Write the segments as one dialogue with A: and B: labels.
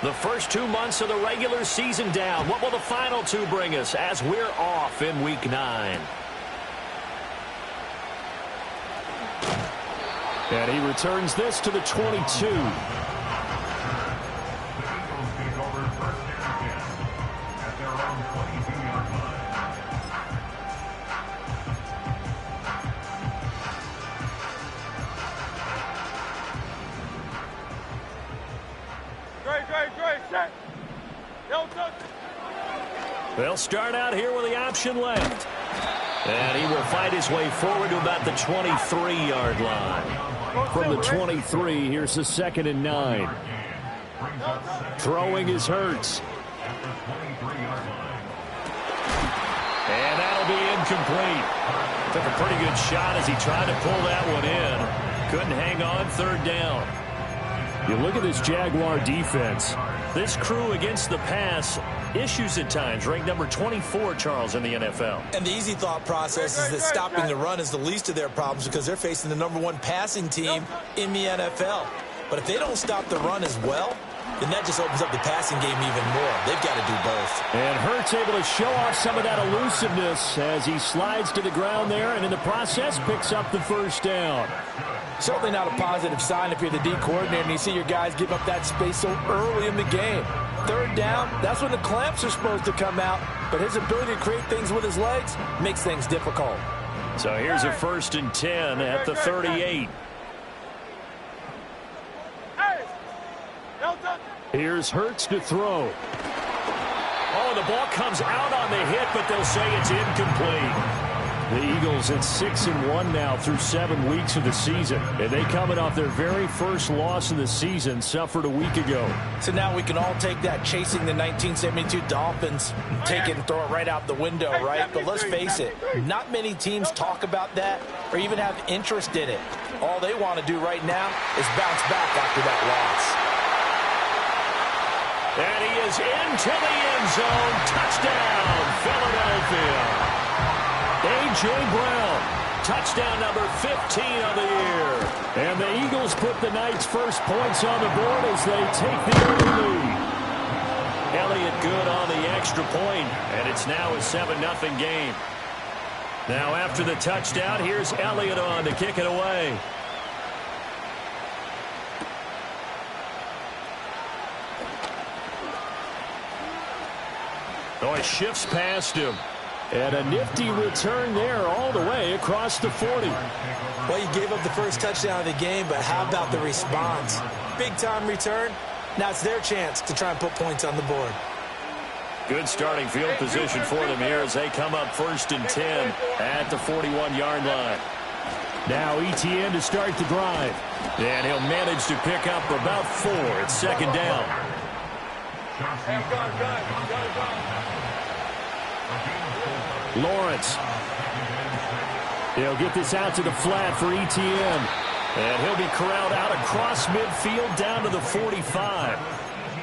A: The first 2 months of the regular season down. What will the final 2 bring us as we're off in Week 9?
B: And he returns this to the 22.
A: They'll start out here with the option left. And he will fight his way forward to about the 23-yard line.
B: From the 23, here's the 2nd and 9. Throwing is Hurts.
A: And that'll be incomplete. Took a pretty good shot as he tried to pull that one in. Couldn't hang on, 3rd down.
B: You look at this Jaguar defense.
A: This crew against the pass, issues at times, ranked number 24, Charles, in the NFL.
C: And the easy thought process is that stopping the run is the least of their problems because they're facing the number 1 passing team in the NFL. But if they don't stop the run as well, then that just opens up the passing game even more. They've got to do both.
B: And Hurts able to show off some of that elusiveness as he slides to the ground there and in the process picks up the 1st down.
D: Certainly not a positive sign if you're the D coordinator and you see your guys give up that space so early in the game. 3rd down, that's when the clamps are supposed to come out, but his ability to create things with his legs makes things difficult.
A: So here's a 1st and 10 at the 38.
B: Here's Hurts to throw.
A: Oh, the ball comes out on the hit, but they'll say it's incomplete.
B: The Eagles at 6-1 now through 7 weeks of the season. And they coming off their very first loss of the season, suffered a week ago.
D: So now we can all take that chasing the 1972 Dolphins, take it and throw it right out the window, right? But let's face it, not many teams talk about that or even have interest in it. All they want to do right now is bounce back after that loss.
A: And he is into the end zone. Touchdown, Philadelphia. A.J. Brown, touchdown number 15 of the year.
B: And the Eagles put the night's first points on the board as they take the early lead.
A: Elliott good on the extra point, and it's now a 7-0 game. Now after the touchdown, here's Elliott on to kick it away. Oh, he shifts past him.
B: And a nifty return there all the way across the 40.
C: Well, you gave up the first touchdown of the game, but how about the response? Big-time return. Now it's their chance to try and put points on the board.
A: Good starting field position for them here as they come up 1st and 10 at the 41-yard line.
B: Now ETN to start the drive.
A: And he'll manage to pick up about 4 at 2nd down.
B: Lawrence. He'll get this out to the flat for ETN.
A: And he'll be corralled out across midfield down to the 45.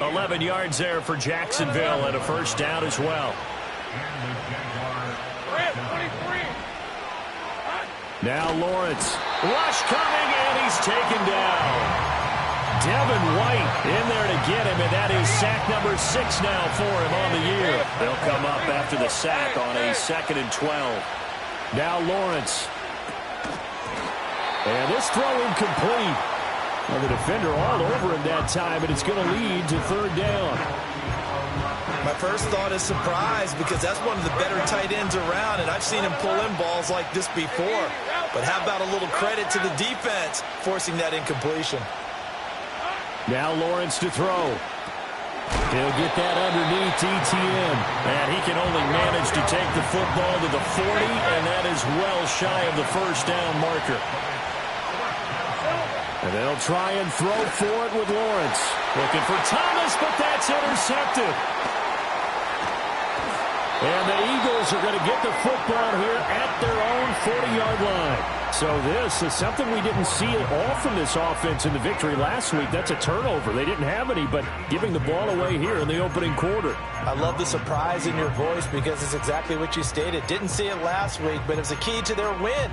A: 11 yards there for Jacksonville and a 1st down as well.
B: Now Lawrence.
A: Rush coming, and he's taken down. Devin White in there to get him, and that is sack number 6 now for him on the year. They'll come up after the sack on a 2nd and 12.
B: Now Lawrence. And this throw incomplete. Well, the defender all over him that time, and it's going to lead to 3rd down.
C: My first thought is surprise because that's one of the better tight ends around, and I've seen him pull in balls like this before. But how about a little credit to the defense forcing that incompletion?
B: Now Lawrence to throw. He'll get that underneath ETN.
A: And he can only manage to take the football to the 40, and that is well shy of the 1st down marker.
B: And they'll try and throw for it with Lawrence.
A: Looking for Thomas, but that's intercepted.
B: And the Eagles are going to get the football here at their own 40-yard line. So this is something we didn't see at all from this offense in the victory last week. That's a turnover. They didn't have any, but giving the ball away here in the opening quarter.
D: I love the surprise in your voice because it's exactly what you stated. Didn't see it last week, but it was a key to their win.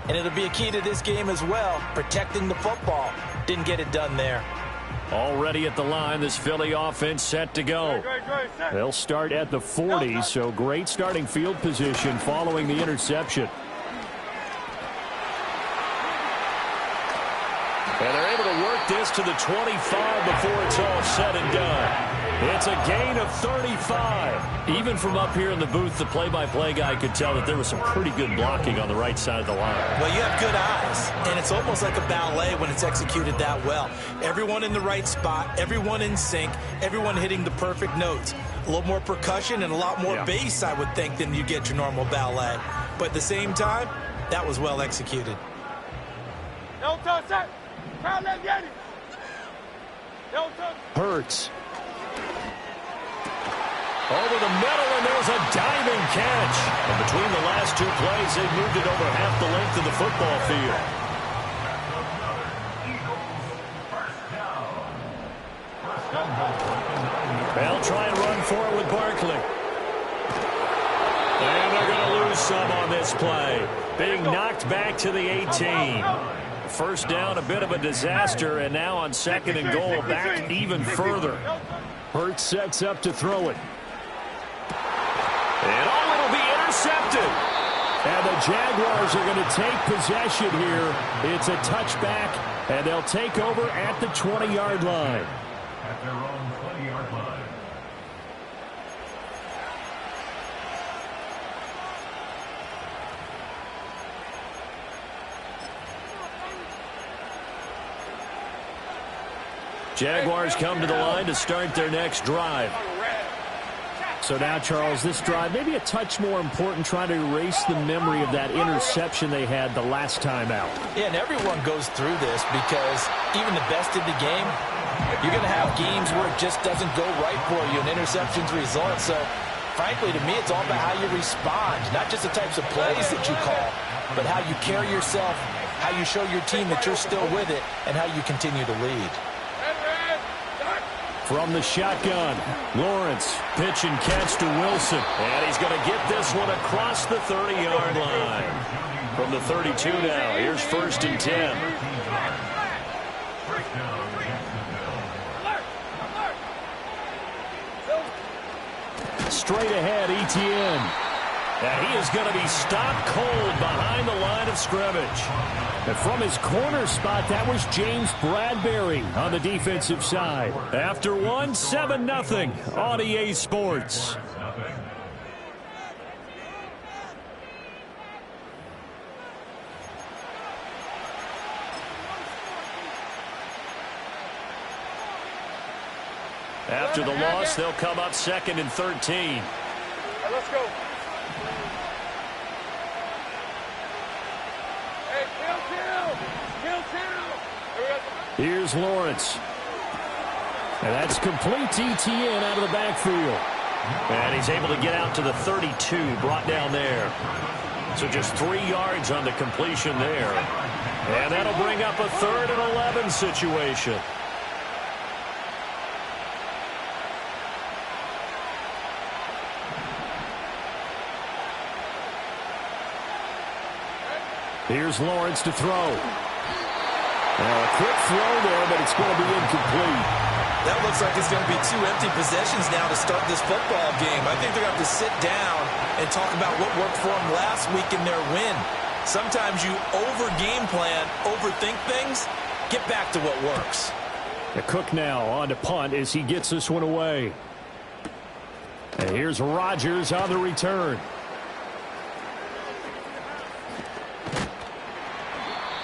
D: And it'll be a key to this game as well, protecting the football. Didn't get it done there.
A: Already at the line, this Philly offense set to go.
B: They'll start at the 40, so great starting field position following the interception.
A: And they're able to work this to the 25 before it's all said and done. It's a gain of 35. Even from up here in the booth, the play-by-play guy could tell that there was some pretty good blocking on the right side of the line.
C: Well, you have good eyes, and it's almost like a ballet when it's executed that well. Everyone in the right spot, everyone in sync, everyone hitting the perfect notes. A little more percussion and a lot more bass, I would think, than you get your normal ballet. But at the same time, that was well executed.
B: Hurts.
A: Over the middle, and there's a diving catch. And between the last two plays, they've moved it over half the length of the football field. They'll try and run for it with Barkley. And they're going to lose some on this play. Being knocked back to the 18. First down, a bit of a disaster, and now on 2nd and goal, back even further.
B: Hurts sets up to throw it.
A: And it'll be intercepted.
B: And the Jaguars are going to take possession here. It's a touchback, and they'll take over at the 20-yard line.
E: At their own 20-yard line.
A: Jaguars come to the line to start their next drive.
B: So now, Charles, this drive maybe a touch more important, trying to erase the memory of that interception they had the last time out.
D: Yeah, and everyone goes through this because even the best in the game, you're going to have games where it just doesn't go right for you and interceptions result. So, frankly, to me, it's all about how you respond, not just the types of plays that you call, but how you carry yourself, how you show your team that you're still with it, and how you continue to lead.
B: From the shotgun, Lawrence,
A: pitch and catch to Wilson. And he's going to get this one across the 30-yard line. From the 32 now, here's 1st and 10.
B: Straight ahead, Etienne.
A: And he is going to be stopped cold behind the line of scrimmage.
B: And from his corner spot, that was James Bradbury on the defensive side.
A: After one, 7-0 on EA Sports. After the loss, they'll come up 2nd and 13.
F: Let's go.
B: Here's Lawrence. And that's complete to Etienne out of the backfield.
A: And he's able to get out to the 32, brought down there. So just 3 yards on the completion there. And that'll bring up a 3rd and 11 situation.
B: Here's Lawrence to throw. A quick throw there, but it's going to be incomplete.
C: That looks like it's going to be 2 empty possessions now to start this football game. I think they're going to have to sit down and talk about what worked for them last week in their win. Sometimes you over-game plan, overthink things. Get back to what works.
B: The Cook now on to punt as he gets this one away. And here's Rodgers on the return.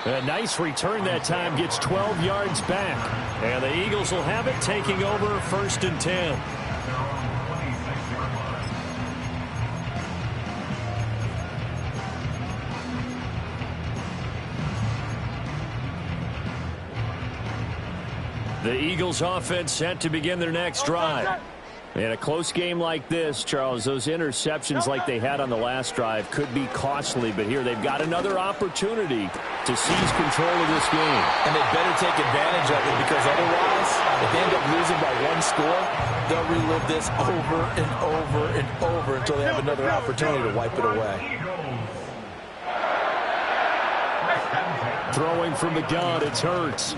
B: A nice return that time, gets 12 yards back.
A: And the Eagles will have it, taking over 1st and 10. The Eagles offense set to begin their next drive.
B: In a close game like this, Charles, those interceptions like they had on the last drive could be costly, but here they've got another opportunity to seize control of this game.
D: And they better take advantage of it, because otherwise, if they end up losing by 1 score, they'll relive this over and over and over until they have another opportunity to wipe it away.
B: Throwing from the gun, it's Hurts.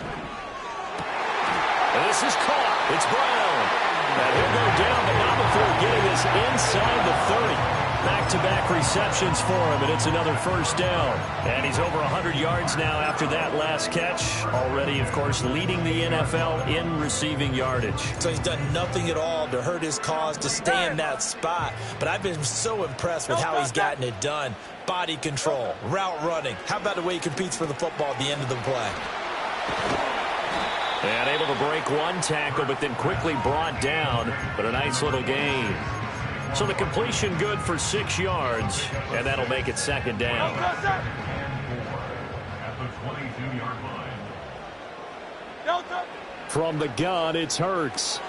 A: And this is caught. It's Brown. And he'll go down, but not before getting this inside the 30. Back-to-back receptions for him, and it's another first down. And he's over 100 yards now after that last catch. Already, of course, leading the NFL in receiving yardage.
C: So he's done nothing at all to hurt his cause to stay in that spot. But I've been so impressed with how he's gotten it done. Body control, route running. How about the way he competes for the football at the end of the play?
A: And able to break one tackle, but then quickly brought down. But a nice little gain. So the completion good for 6 yards, and that'll make it second down.
E: At the 22-yard line.
B: From the gun, it's Hurts.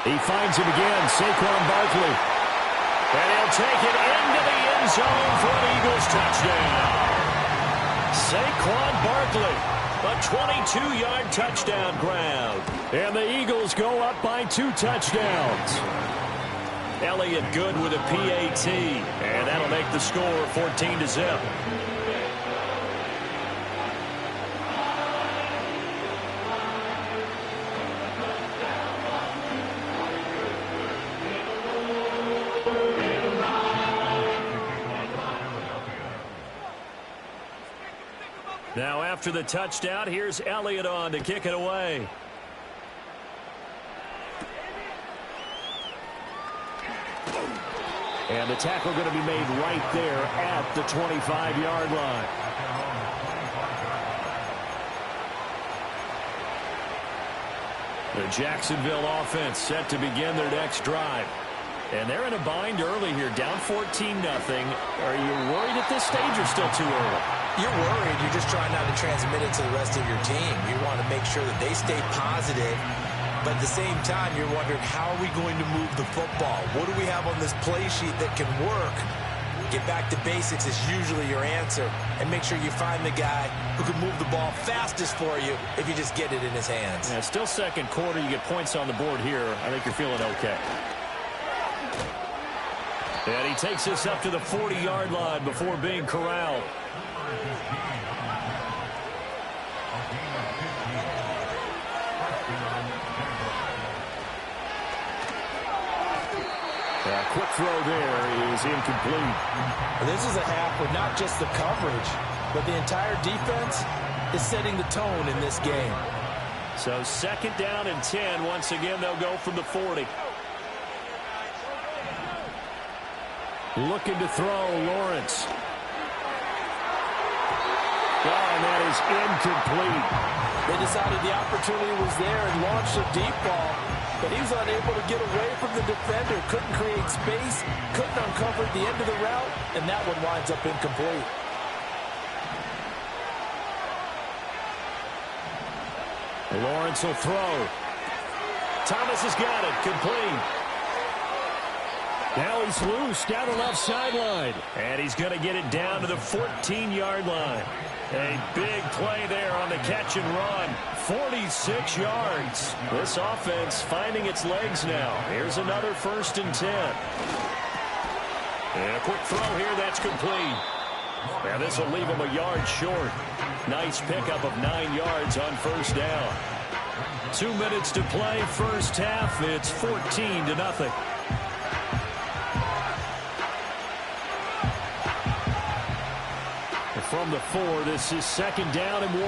B: He finds him again, Saquon Barkley.
A: And he'll take it into the end zone for an Eagles touchdown. Saquon Barkley, a 22-yard touchdown grab.
B: And the Eagles go up by 2 touchdowns.
A: Elliott good with a PAT, and that'll make the score 14-0. Now after the touchdown, here's Elliott on to kick it away.
B: And the tackle going to be made right there at the 25-yard line.
A: The Jacksonville offense set to begin their next drive. And they're in a bind early here, down 14-0. Are you worried at this stage or still too early?
C: You're worried. You're just trying not to transmit it to the rest of your team. You want to make sure that they stay positive. But at the same time, you're wondering, how are we going to move the football? What do we have on this play sheet that can work? Get back to basics is usually your answer. And make sure you find the guy who can move the ball fastest for you if you just get it in his hands.
A: Yeah, still second quarter. You get points on the board here. I think you're feeling okay. And he takes this up to the 40-yard line before being corralled.
B: Quick throw there is incomplete.
D: This is a half with not just the coverage, but the entire defense is setting the tone in this game.
A: So second down and 10. Once again, they'll go from the 40.
B: Looking to throw, Lawrence. And that is incomplete.
D: They decided the opportunity was there and launched a deep ball, but he was unable to get away from the defender, couldn't create space, couldn't uncover the end of the route, and that one winds up incomplete.
B: Lawrence will throw.
A: Thomas has got it, complete.
B: Now he's loose down the left sideline.
A: And he's going to get it down to the 14-yard line. A big play there on the catch and run. 46 yards. This offense finding its legs now. Here's another 1st and 10. And a quick throw here, that's complete. Now this will leave him a yard short. Nice pickup of 9 yards on first down. 2 minutes to play, first half. It's 14-0.
B: From the 4, this is second down and 1.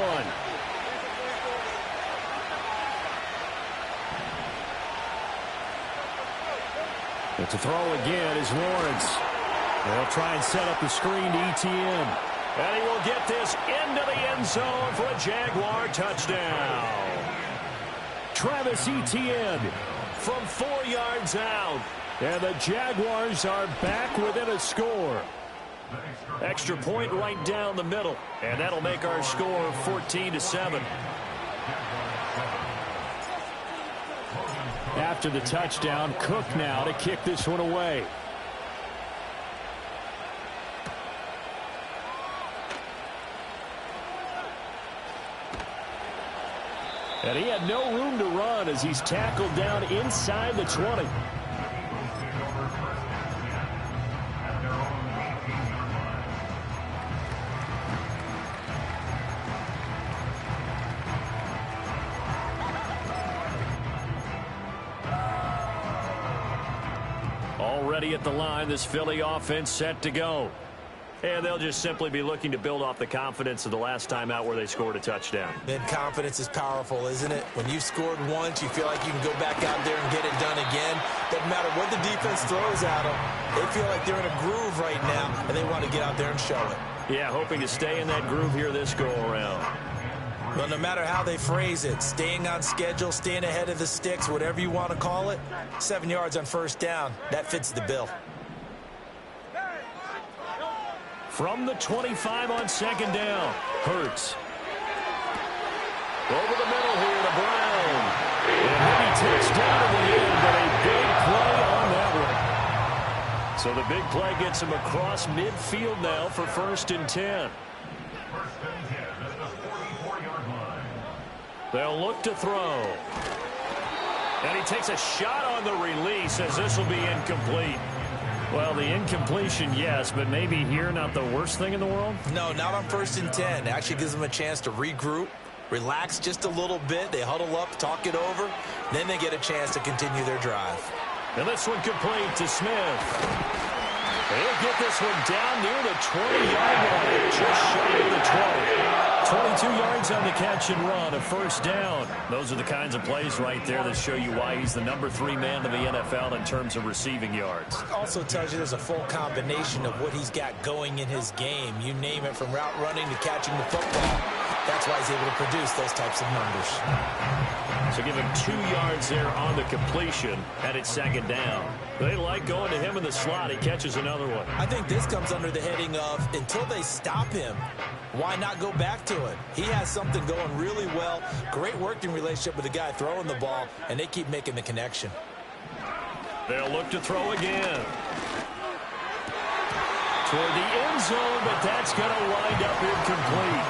B: But to throw again is Lawrence. They'll try and set up the screen to ETN.
A: And he will get this into the end zone for a Jaguar touchdown.
B: Travis Etienne
A: from 4 yards out.
B: And the Jaguars are back within a score.
A: Extra point right down the middle. And that'll make our score 14-7.
B: After the touchdown, Cook now to kick this one away. And he had no room to run as he's tackled down inside the 20.
A: Already at the line, this Philly offense set to go. And they'll just simply be looking to build off the confidence of the last time out where they scored a touchdown.
C: Then confidence is powerful, isn't it? When you've scored once, you feel like you can go back out there and get it done again. Doesn't matter what the defense throws at them. They feel like they're in a groove right now, and they want to get out there and show it.
A: Yeah, hoping to stay in that groove here this go-around.
C: Well, no matter how they phrase it, staying on schedule, staying ahead of the sticks, whatever you want to call it, 7 yards on first down, that fits the bill.
A: From the 25 on second down, Hurts. Over the middle here to Brown. And then he takes down in the end, but a big play on that one. So the big play gets him across midfield now for 1st and 10. They'll look to throw. And he takes a shot on the release as this will be incomplete. Well, the incompletion, yes, but maybe here not the worst thing in the world?
C: No, not on 1st and 10. It actually gives them a chance to regroup, relax just a little bit. They huddle up, talk it over. Then they get a chance to continue their drive.
A: And this one complete to Smith. He'll get this one down near the 20-yard line, just shy of the 20. 22 yards on the catch and run, a 1st down. Those are the kinds of plays right there that show you why he's the number 3 man in the NFL in terms of receiving yards.
C: Also tells you there's a full combination of what he's got going in his game. You name it, from route running to catching the football. That's why he's able to produce those types of numbers.
A: So give him 2 yards there on the completion, and it's 2nd down. They like going to him in the slot. He catches another one.
C: I think this comes under the heading of, until they stop him, why not go back to it? He has something going really well. Great working relationship with the guy throwing the ball, and they keep making the connection.
A: They'll look to throw again. Toward the end zone, but that's going to wind up incomplete.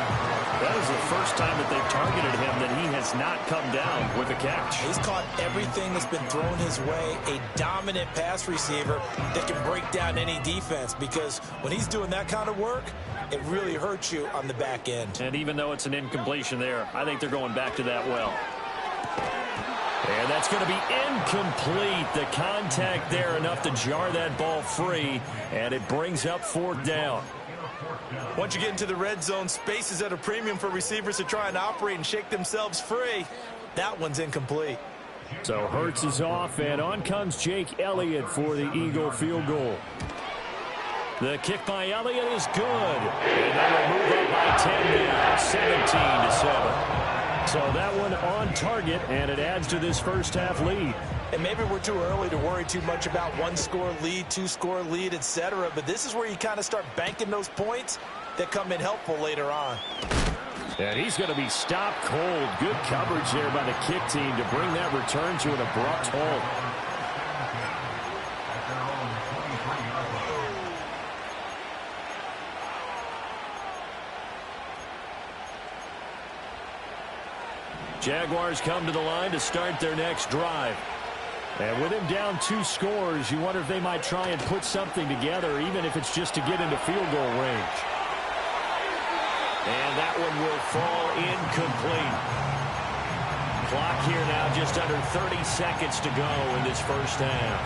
A: That is the first time that they've targeted him that he has not come down with a catch.
C: He's caught everything that's been thrown his way. A dominant pass receiver that can break down any defense, because when he's doing that kind of work, it really hurts you on the back end.
A: And even though it's an incompletion there, I think they're going back to that well. And that's going to be incomplete. The contact there enough to jar that ball free, and it brings up 4th down.
C: Once you get into the red zone, space is at a premium for receivers to try and operate and shake themselves free. That one's incomplete.
B: So Hurts is off, and on comes Jake Elliott for the Eagle field goal.
A: The kick by Elliott is good. And they will move up by 10 now, 17-7. So that one on target, and it adds to this first half lead.
C: And maybe we're too early to worry too much about 1-score lead, 2-score lead, etc. But this is where you kind of start banking those points that come in helpful later on.
B: And he's going to be stopped cold. Good coverage there by the kick team to bring that return to an abrupt halt.
A: Jaguars come to the line to start their next drive.
B: And with him down 2 scores, you wonder if they might try and put something together, even if it's just to get into field goal range.
A: And that one will fall incomplete. Clock here now just under 30 seconds to go in this first half.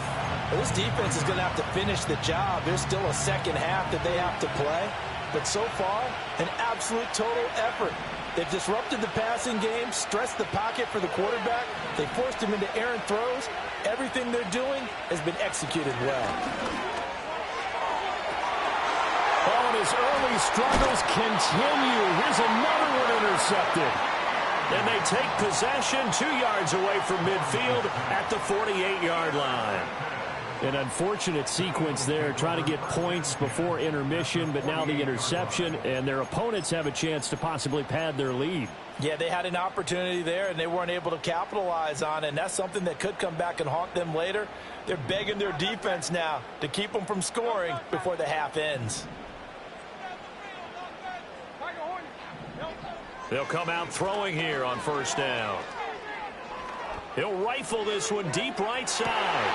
C: Well, this defense is going to have to finish the job. There's still a second half that they have to play. But so far, an absolute total effort. They've disrupted the passing game, stressed the pocket for the quarterback. They forced him into errant throws. Everything they're doing has been executed well.
B: Oh, and his early struggles continue. Here's another one intercepted.
A: And they take possession 2 yards away from midfield at the 48-yard line.
B: An unfortunate sequence there, trying to get points before intermission, but now the interception, and their opponents have a chance to possibly pad their lead.
C: Yeah, they had an opportunity there, and they weren't able to capitalize on it, and that's something that could come back and haunt them later. They're begging their defense now to keep them from scoring before the half ends.
A: They'll come out throwing here on first down. He'll rifle this one deep right side.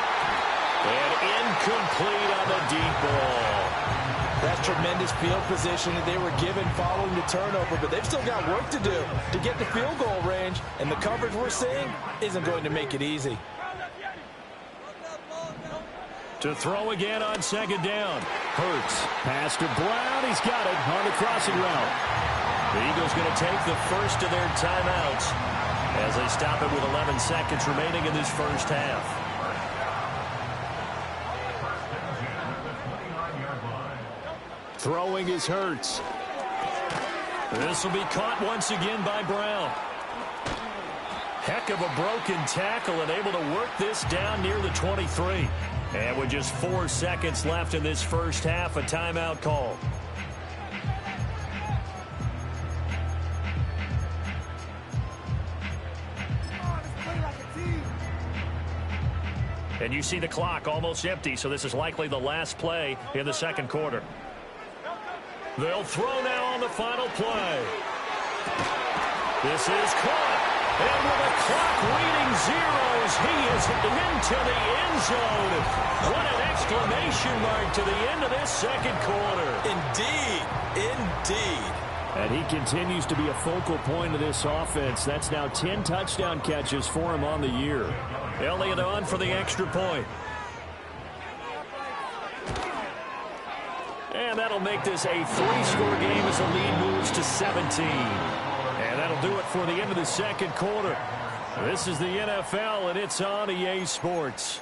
A: And incomplete on the deep ball.
C: That's tremendous field position that they were given following the turnover, but they've still got work to do to get the field goal range, and the coverage we're seeing isn't going to make it easy.
B: To throw again on second down. Hurts. Pass to Brown. He's got it on the crossing route. The Eagles going to take the first of their timeouts as they stop it with 11 seconds remaining in this first half. Throwing is Hurts. This will be caught once again by Brown. Heck of a broken tackle and able to work this down near the 23. And with just 4 seconds left in this first half, a timeout call. And you see the clock almost empty, so this is likely the last play in the second quarter. They'll throw now on the final play. This is caught. And with the clock reading zeros, he is into the end zone. What an exclamation mark to the end of this second quarter.
C: Indeed. Indeed.
B: And he continues to be a focal point of this offense. That's now 10 touchdown catches for him on the year. Elliott on for the extra point. And that'll make this a 3-score game as the lead moves to 17. And that'll do it for the end of the second quarter. This is the NFL, and it's on EA Sports.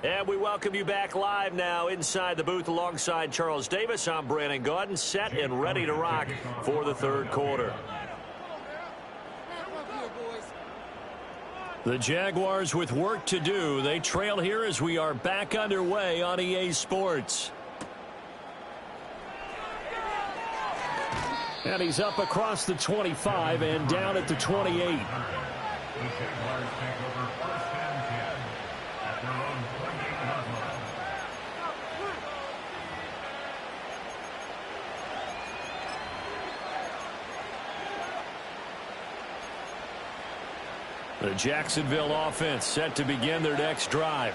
B: And we welcome you back live now inside the booth alongside Charles Davis. I'm Brandon Gaudin, set and ready to rock for the third quarter. The Jaguars with work to do. They trail here as we are back underway on EA Sports. And he's up across the 25 and down at the 28. The Jacksonville offense set to begin their next drive.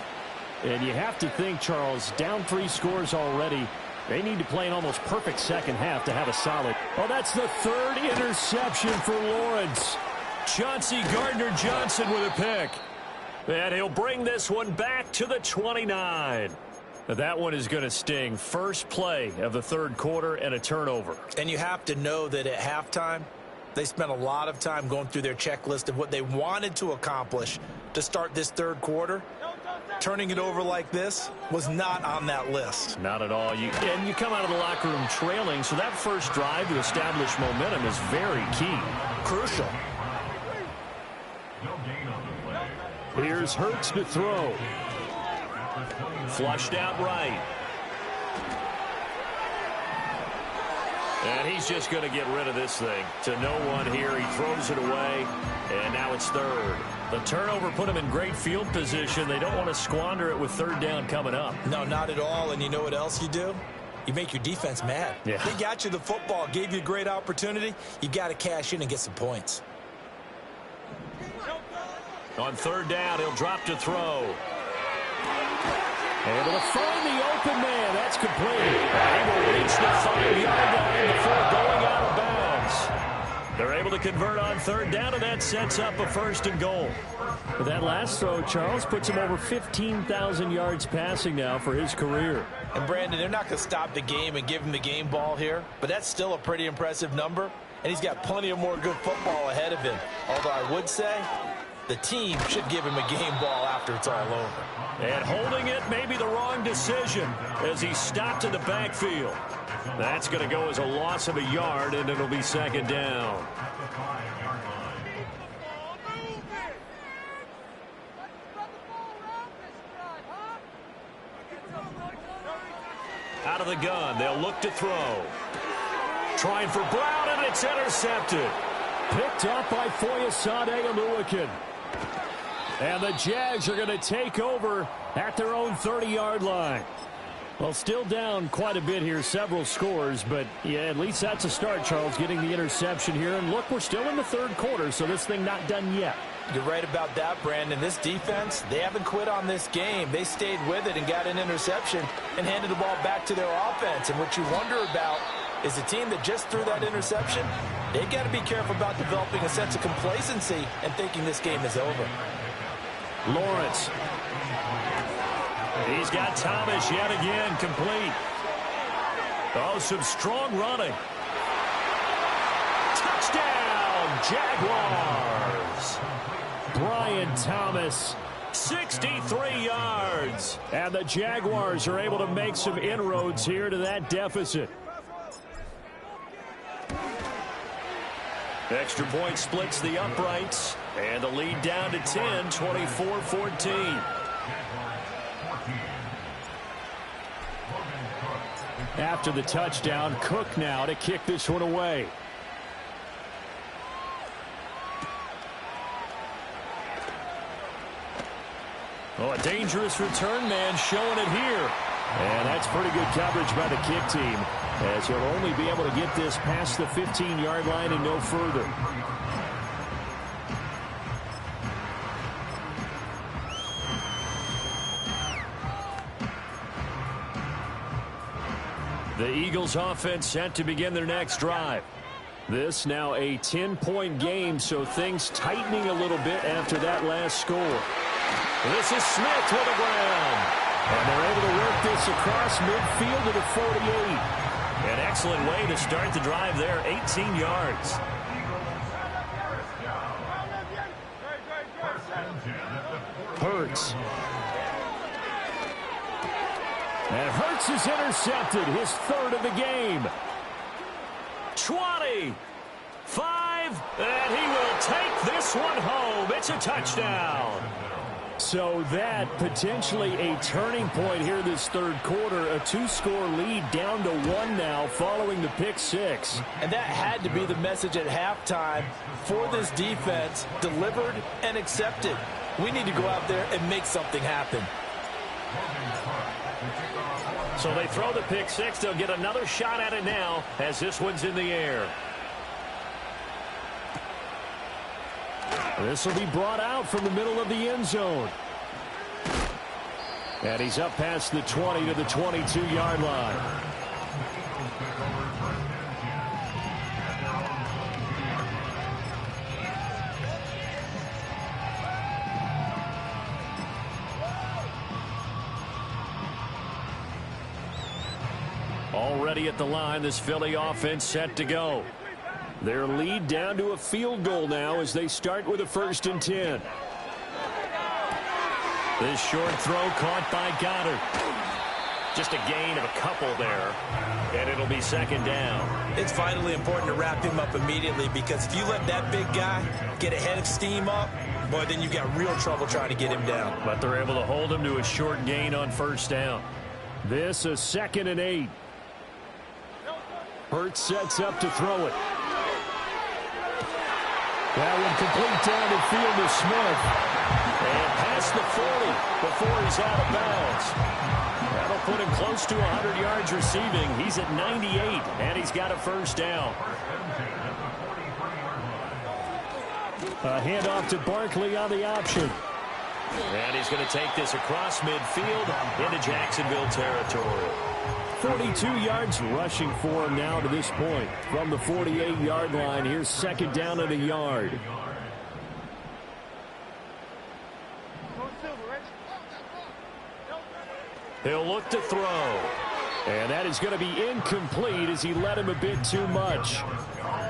B: And you have to think, Charles, down 3 scores already. They need to play an almost perfect second half to have a solid. Oh, that's the 3rd interception for Lawrence. Chauncey Gardner-Johnson with a pick. And he'll bring this one back to the 29. That one is going to sting. First play of the third quarter and a turnover.
C: And you have to know that at halftime, they spent a lot of time going through their checklist of what they wanted to accomplish to start this third quarter. Turning it over like this was not on that list.
B: Not at all. And you come out of the locker room trailing, so that first drive to establish momentum is very key.
C: Crucial.
B: Here's Hurts to throw. Flushed out right. And he's just going to get rid of this thing. To no one here. He throws it away. And now it's third. The turnover put him in great field position. They don't want to squander it with third down coming up.
C: No, not at all. And you know what else you do? You make your defense mad.
B: Yeah.
C: They got you the football, gave you a great opportunity. You got to cash in and get some points.
B: On third down, he'll drop to throw. Able to find the open man. That's complete. He will reach the 5-yard line before going out of bounds. They're able to convert on third down, and that sets up a 1st and goal. But that last throw, Charles, puts him over 15,000 yards passing now for his career.
D: And, Brandon, they're not going to stop the game and give him the game ball here, but that's still a pretty impressive number, and he's got plenty of more good football ahead of him. Although I would say the team should give him a game ball after it's all over.
B: And holding it may be the wrong decision as he stopped in the backfield. That's going to go as a loss of a yard, and it'll be second down. Out of the gun, they'll look to throw. Trying for Brown, and it's intercepted. Picked up by Foyesade Oluwakin. And the Jags are going to take over at their own 30-yard line. Well, still down quite a bit here, several scores, but yeah, at least that's a start, Charles, getting the interception here. And look, we're still in the third quarter, so this thing not done yet.
D: You're right about that, Brandon. This defense, they haven't quit on this game. They stayed with it and got an interception and handed the ball back to their offense. And what you wonder about is a team that just threw that interception, they got to be careful about developing a sense of complacency and thinking this game is over.
A: Lawrence. He's got Thomas yet again complete. Oh, some strong running. Touchdown, Jaguars.
B: Brian Thomas.
A: 63 yards.
B: And the Jaguars are able to make some inroads here to that deficit.
A: Extra point splits the uprights. And the lead down to 10, 24-14.
B: After the touchdown, Cook now to kick this one away.
A: Oh, a dangerous return man showing it here.
B: And that's pretty good coverage by the kick team, as he'll only be able to get this past the 15-yard line and no further.
A: The Eagles offense set to begin their next drive.
B: This now a 10-point game, so things tightening a little bit after that last score.
A: This is Smith to the ground.
B: And they're able to work this across midfield to the 48.
A: An excellent way to start the drive there, 18 yards.
B: Hurts. And Hurts is intercepted, his third of the game.
A: 20, 5, and he will take this one home. It's a touchdown.
B: So that potentially a turning point here this third quarter. A two-score lead down to 1 now following the pick six.
D: And that had to be the message at halftime for this defense, delivered and accepted. We need to go out there and make something happen.
A: So they throw the pick six. They'll get another shot at it now as this one's in the air.
B: This will be brought out from the middle of the end zone. And he's up past the 20 to the 22-yard line.
A: Already at the line, this Philly offense set to go.
B: Their lead down to a field goal now as they start with a 1st and 10.
A: This short throw caught by Goddard. Just a gain of a couple there, and it'll be 2nd down.
C: It's vitally important to wrap him up immediately, because if you let that big guy get a head of steam up, boy, then you've got real trouble trying to get him down.
A: But they're able to hold him to a short gain on 1st down.
B: This a 2nd and 8. Hurts sets up to throw it. That one complete down the field to Smith.
A: And past the 40 before he's out of bounds. That'll put him close to 100 yards receiving. He's at 98, and he's got a 1st down.
B: A handoff to Barkley on the option.
A: And he's going to take this across midfield into Jacksonville territory.
B: 42 yards rushing for him now to this point. From the 48-yard line, here's 2nd down and a yard.
A: He'll look to throw.
B: And that is going to be incomplete as he led him a bit too much.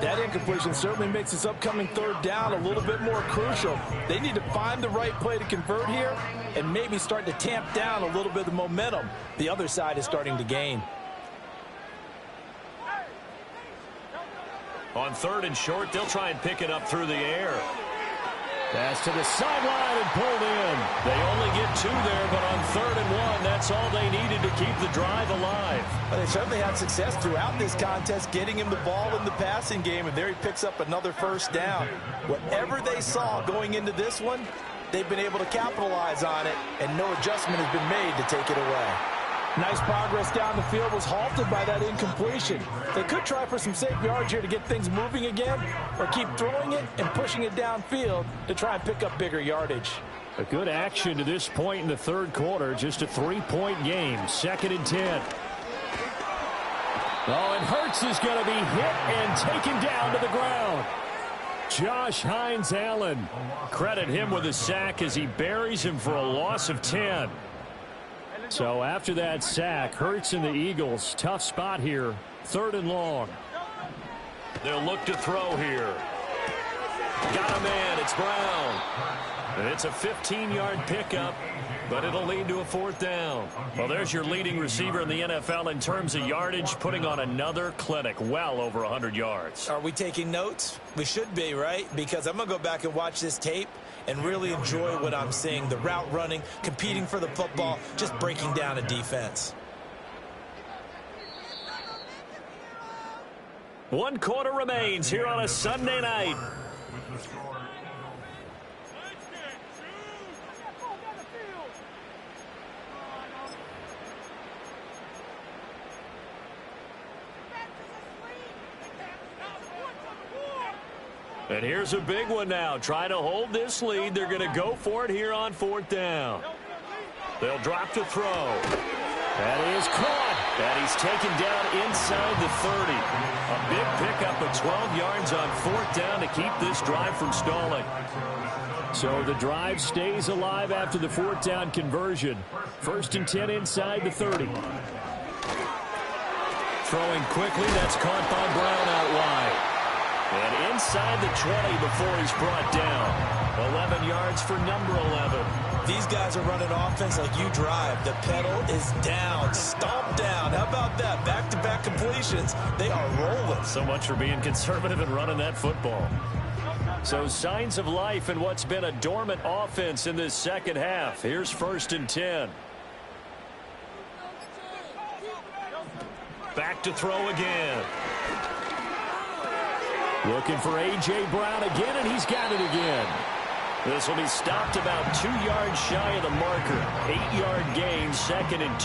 D: That incompletion certainly makes this upcoming 3rd down a little bit more crucial. They need to find the right play to convert here and maybe start to tamp down a little bit of the momentum the other side is starting to gain.
A: On 3rd and short, they'll try and pick it up through the air.
B: Pass to the sideline and pulled in.
A: They only get 2 there, but on 3rd and 1, that's all they needed to keep the drive alive.
D: But they certainly had success throughout this contest, getting him the ball in the passing game, and there he picks up another 1st down. Whatever they saw going into this one, they've been able to capitalize on it, and no adjustment has been made to take it away. Nice progress down the field was halted by that incompletion. They could try for some safe yards here to get things moving again, or keep throwing it and pushing it downfield to try and pick up bigger yardage.
B: A good action to this point in the third quarter. Just a 3-point game. 2nd and 10. Oh, and Hurts is going to be hit and taken down to the ground. Josh Hines-Allen. Credit him with a sack as he buries him for a loss of 10. So after that sack, Hurts and the Eagles, tough spot here. 3rd and long.
A: They'll look to throw here. Got a man. It's Brown. And it's a 15-yard pickup, but it'll lead to a 4th down. Well, there's your leading receiver in the NFL in terms of yardage, putting on another clinic, well over 100 yards.
C: Are we taking notes? We should be, right? Because I'm going to go back and watch this tape and really enjoy what I'm seeing. The route running, competing for the football, just breaking down a defense.
A: 1 quarter remains here on a Sunday night. And here's a big one now. Trying to hold this lead. They're going to go for it here on 4th down. They'll drop to throw. That is caught. And he's taken down inside the 30. A big pickup of 12 yards on 4th down to keep this drive from stalling.
B: So the drive stays alive after the 4th down conversion. 1st and 10 inside the 30.
A: Throwing quickly. That's caught by Brown out wide. And inside the 20 before he's brought down. 11 yards for number 11.
C: These guys are running offense like you drive. The pedal is down, stomp down. How about that? Back-to-back completions. They are rolling.
A: So much for being conservative and running that football. So signs of life in what's been a dormant offense in this second half. Here's 1st and 10. Back to throw again.
B: Looking for A.J. Brown again, and he's got it again.
A: This will be stopped about 2 yards shy of the marker. 8-yard gain, 2nd and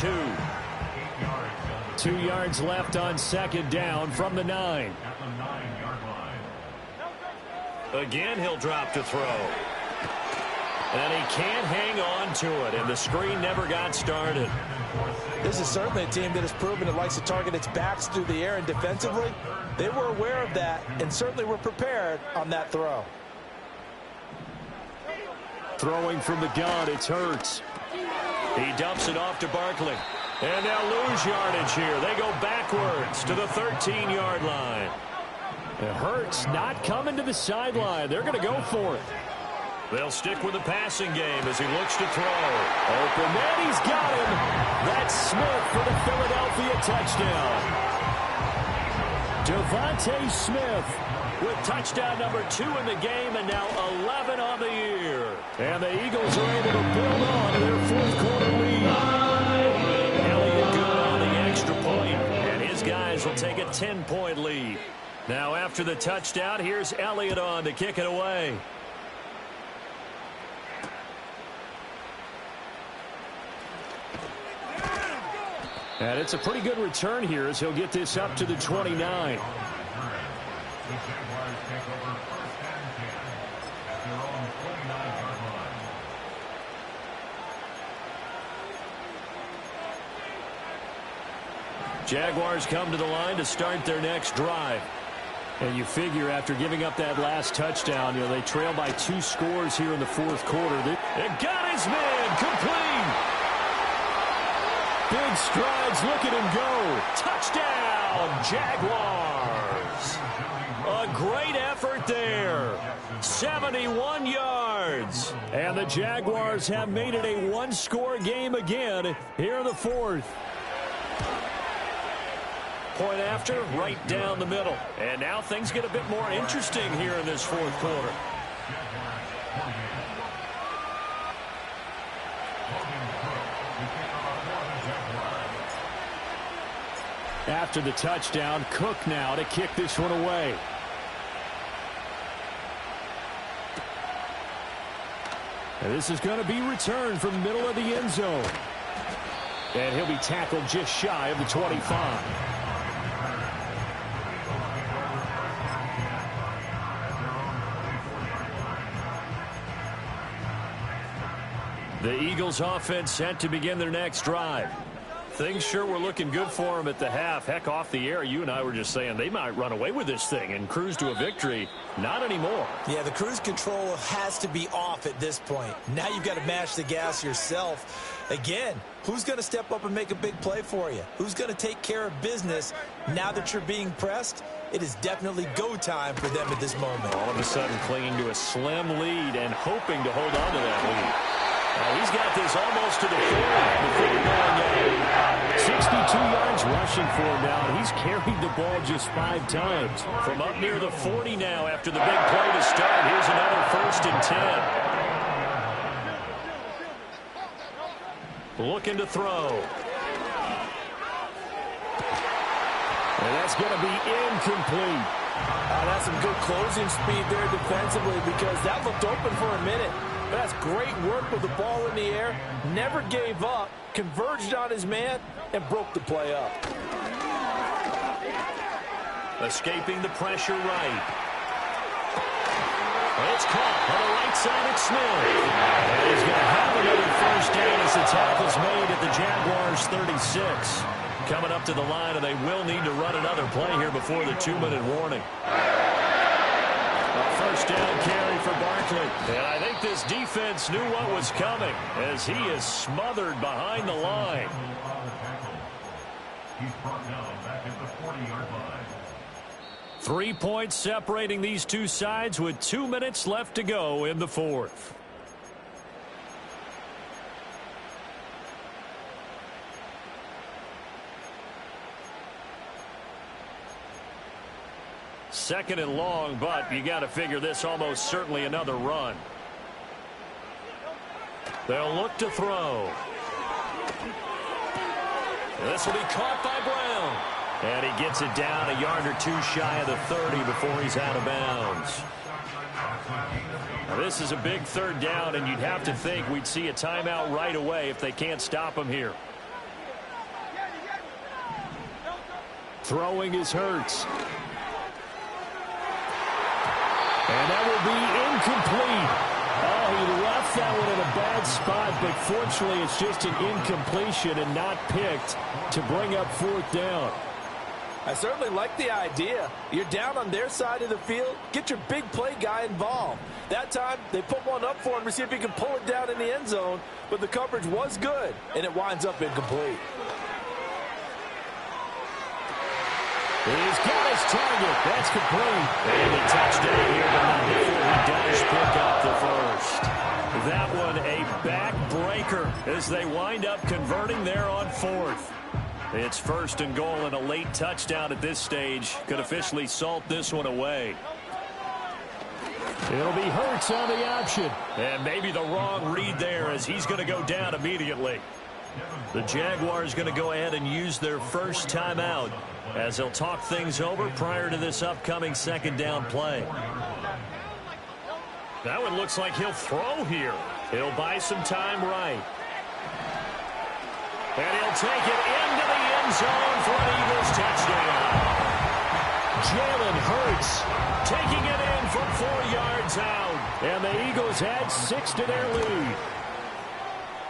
A: 2.
B: 2 yards left on 2nd down from the 9.
A: Again, he'll drop to throw. And he can't hang on to it, and the screen never got started.
D: This is certainly a team that has proven it likes to target its backs through the air, and defensively, they were aware of that and certainly were prepared on that throw.
B: Throwing from the gun, it's Hurts.
A: He dumps it off to Barkley. And they'll lose yardage here. They go backwards to the 13-yard line.
B: It Hurts not coming to the sideline. They're going to go for it.
A: They'll stick with the passing game as he looks to throw.
B: Open man, he's got him. That's Smith for the Philadelphia touchdown. Devontae Smith with touchdown number 2 in the game, and now 11 on the year. And the Eagles are able to build on to their 4th quarter lead.
A: Elliott good on the extra point, and his guys will take a 10-point lead. Now after the touchdown, here's Elliott on to kick it away.
B: And it's a pretty good return here as he'll get this up to the 29.
A: Jaguars come to the line to start their next drive.
B: And you figure after giving up that last touchdown, they trail by 2 scores here in the 4th quarter.
A: It got his man complete.
B: Big strides, look at him go.
A: Touchdown, Jaguars. A great effort there. 71 yards.
B: And the Jaguars have made it a 1-score game again here in the 4th.
A: Point after, right down the middle. And now things get a bit more interesting here in this 4th quarter.
B: After the touchdown, Cook now to kick this one away. And this is going to be returned from the middle of the end zone. And he'll be tackled just shy of the 25. The Eagles offense set to begin their next drive. Things sure were looking good for them at the half. Heck, off the air, you and I were just saying they might run away with this thing and cruise to a victory. Not anymore.
C: Yeah, the cruise control has to be off at this point. Now you've got to mash the gas yourself. Again, who's going to step up and make a big play for you? Who's going to take care of business now that you're being pressed? It is definitely go time for them at this moment.
B: All of a sudden clinging to a slim lead and hoping to hold on to that lead. He's got this almost to the 40 before going out. 62 yards rushing for him now. He's carried the ball just 5 times. From up near the 40 now after the big play to start. Here's another 1st and 10. Looking to throw. And that's going to be incomplete.
D: That's some good closing speed there defensively because that looked open for a minute. That's great work with the ball in the air. Never gave up, converged on his man, and broke the play up.
A: Escaping the pressure right. It's caught on the right side at Smith. And he's going to have another 1st down as the tackle's made at the Jaguars' 36. Coming up to the line, and they will need to run another play here before the 2-minute warning. A 1st down carry for Barkley. And I think this defense knew what was coming as he is smothered behind the line.
E: He's brought down back at the 40-yard line.
A: 3 points separating these two sides with 2 minutes left to go in the 4th. Second and long, but you got to figure this almost certainly another run. They'll look to throw. This will be caught by Brown. And he gets it down a yard or two shy of the 30 before he's out of bounds. Now this is a big 3rd down, and you'd have to think we'd see a timeout right away if they can't stop him here.
B: Throwing is Hurts. And that will be incomplete. Oh, he left that one in a bad spot, but fortunately it's just an incompletion and not picked to bring up 4th down.
D: I certainly like the idea. You're down on their side of the field. Get your big play guy involved. That time, they put one up for him to see if he can pull it down in the end zone, but the coverage was good, and it winds up incomplete.
B: He's got his target. That's complete.
A: And a touchdown here, but not before he does pick up the 1st. That one a backbreaker as they wind up converting there on 4th. It's 1st and goal, and a late touchdown at this stage could officially salt this one away.
B: It'll be Hurts on the option.
A: And maybe the wrong read there as he's going to go down immediately. The Jaguars going to go ahead and use their 1st timeout as they'll talk things over prior to this upcoming 2nd down play. That one looks like he'll throw here. He'll buy some time right. And he'll take it into the end zone for an Eagles touchdown.
B: Jalen Hurts
A: taking it in from 4 yards out.
B: And the Eagles add 6 to their lead.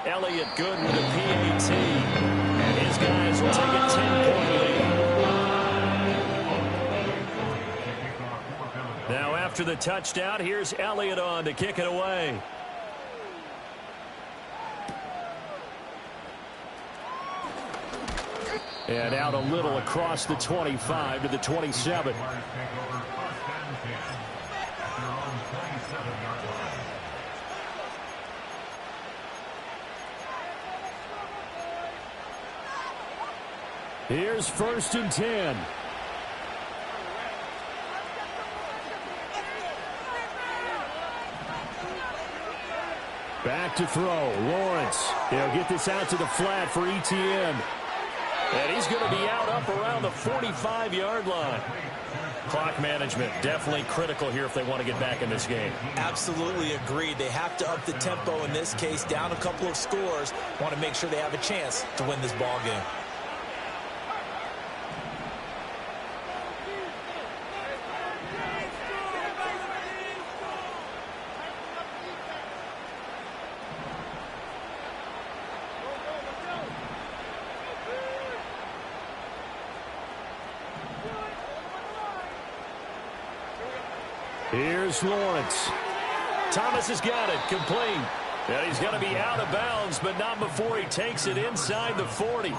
A: Elliott good with a PAT. And his guys will take a 10-point lead. Now after the touchdown, here's Elliott on to kick it away.
B: And out a little across the 25 to the 27. Here's 1st and 10. Back to throw. Lawrence. He'll get this out to the flat for ETN.
A: And he's going to be out up around the 45-yard line. Clock management definitely critical here if they want to get back in this game.
C: Absolutely agreed. They have to up the tempo in this case, down a couple of scores. Want to make sure they have a chance to win this ball game.
A: Here's Lawrence. Thomas has got it, complete. And he's going to be out of bounds, but not before he takes it inside the 40.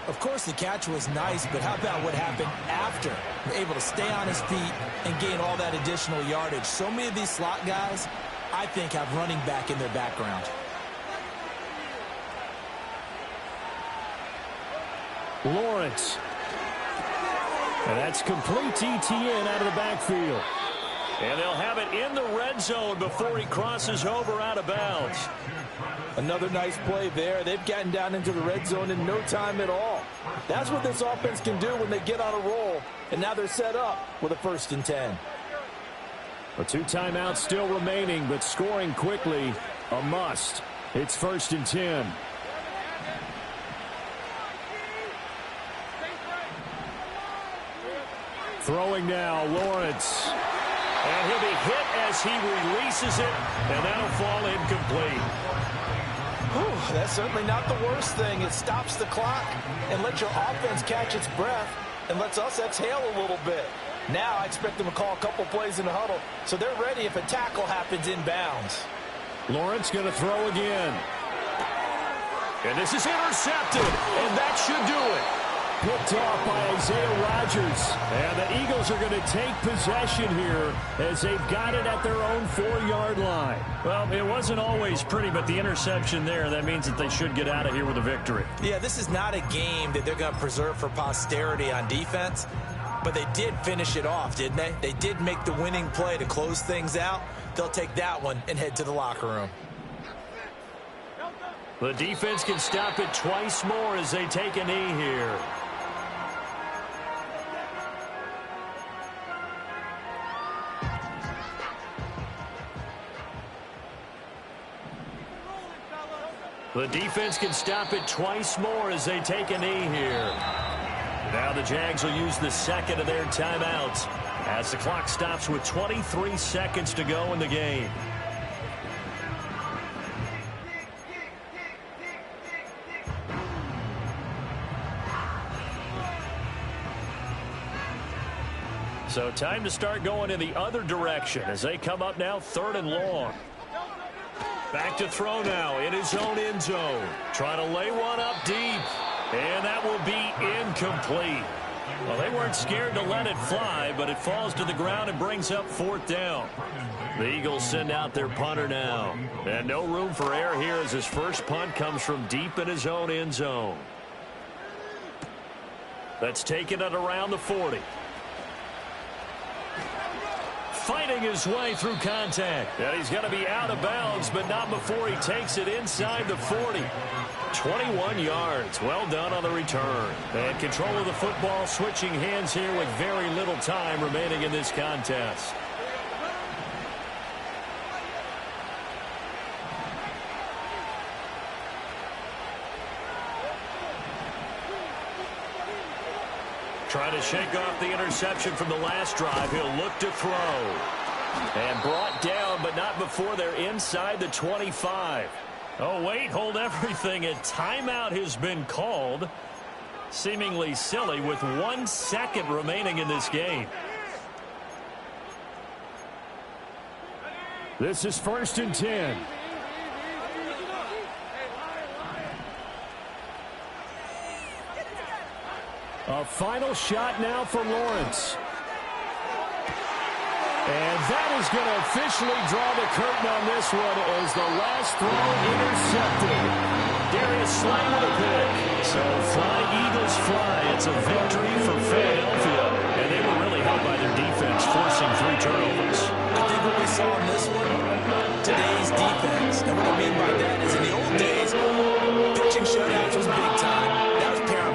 C: Of course, the catch was nice, but how about what happened after? Able to stay on his feet and gain all that additional yardage. So many of these slot guys, I think, have running back in their background.
A: Lawrence. And that's complete to Etienne out of the backfield. And they'll have it in the red zone before he crosses over out of bounds.
D: Another nice play there. They've gotten down into the red zone in no time at all. That's what this offense can do when they get on a roll. And now they're set up with a 1st and 10.
A: A 2 timeouts still remaining, but scoring quickly, a must. It's 1st and 10. Throwing now, Lawrence. And he'll be hit as he releases it, and that'll fall incomplete.
D: Whew, that's certainly not the worst thing. It stops the clock and lets your offense catch its breath and lets us exhale a little bit. Now I expect them to call a couple plays in the huddle, so they're ready if a tackle happens inbounds.
A: Lawrence going to throw again. And this is intercepted, and that should do it. Picked off by Isaiah Rodgers. And the Eagles are going to take possession here as they've got it at their own 4-yard line. Well, it wasn't always pretty, but the interception there, that means that they should get out of here with a victory.
C: Yeah, this is not a game that they're going to preserve for posterity on defense, but they did finish it off, didn't they? They did make the winning play to close things out. They'll take that one and head to the locker room.
A: The defense can stop it twice more as they take a knee here. The defense can stop it twice more as they take a knee here. Now the Jags will use the second of their timeouts as the clock stops with 23 seconds to go in the game. So time to start going in the other direction as they come up now 3rd and long. Back to throw now in his own end zone. Trying to lay one up deep. And that will be incomplete. Well, they weren't scared to let it fly, but it falls to the ground and brings up 4th down. The Eagles send out their punter now. And no room for error here as his first punt comes from deep in his own end zone. That's taken at around the 40. Fighting his way through contact. And he's going to be out of bounds, but not before he takes it inside the 40. 21 yards. Well done on the return. And control of the football switching hands here with very little time remaining in this contest. Trying to shake off the interception from the last drive. He'll look to throw. And brought down, but not before they're inside the 25. Oh, wait, hold everything. A timeout has been called. Seemingly silly with 1 second remaining in this game. This is 1st and 10. A final shot now for Lawrence. And that is going to officially draw the curtain on this one as the last throw intercepted. Darius Slay with a pick. So fly, Eagles fly. It's a victory for Philadelphia. And they were really helped by their defense, forcing 3 turnovers.
C: I think what we saw in this one, today's defense. And what I mean by that is in the old days, pitching shutouts was big time. That was paramount.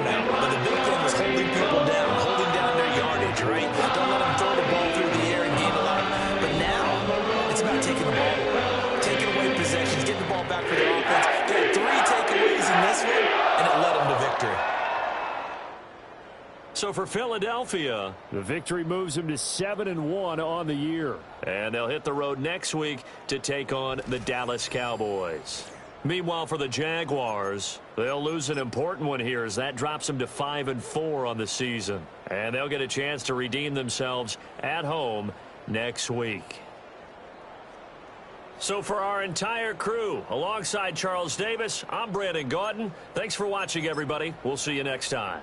A: So for Philadelphia,
B: the victory moves them to 7-1 on the year.
A: And they'll hit the road next week to take on the Dallas Cowboys. Meanwhile, for the Jaguars, they'll lose an important one here as that drops them to 5-4 on the season. And they'll get a chance to redeem themselves at home next week. So for our entire crew, alongside Charles Davis, I'm Brandon Gaudin. Thanks for watching, everybody. We'll see you next time.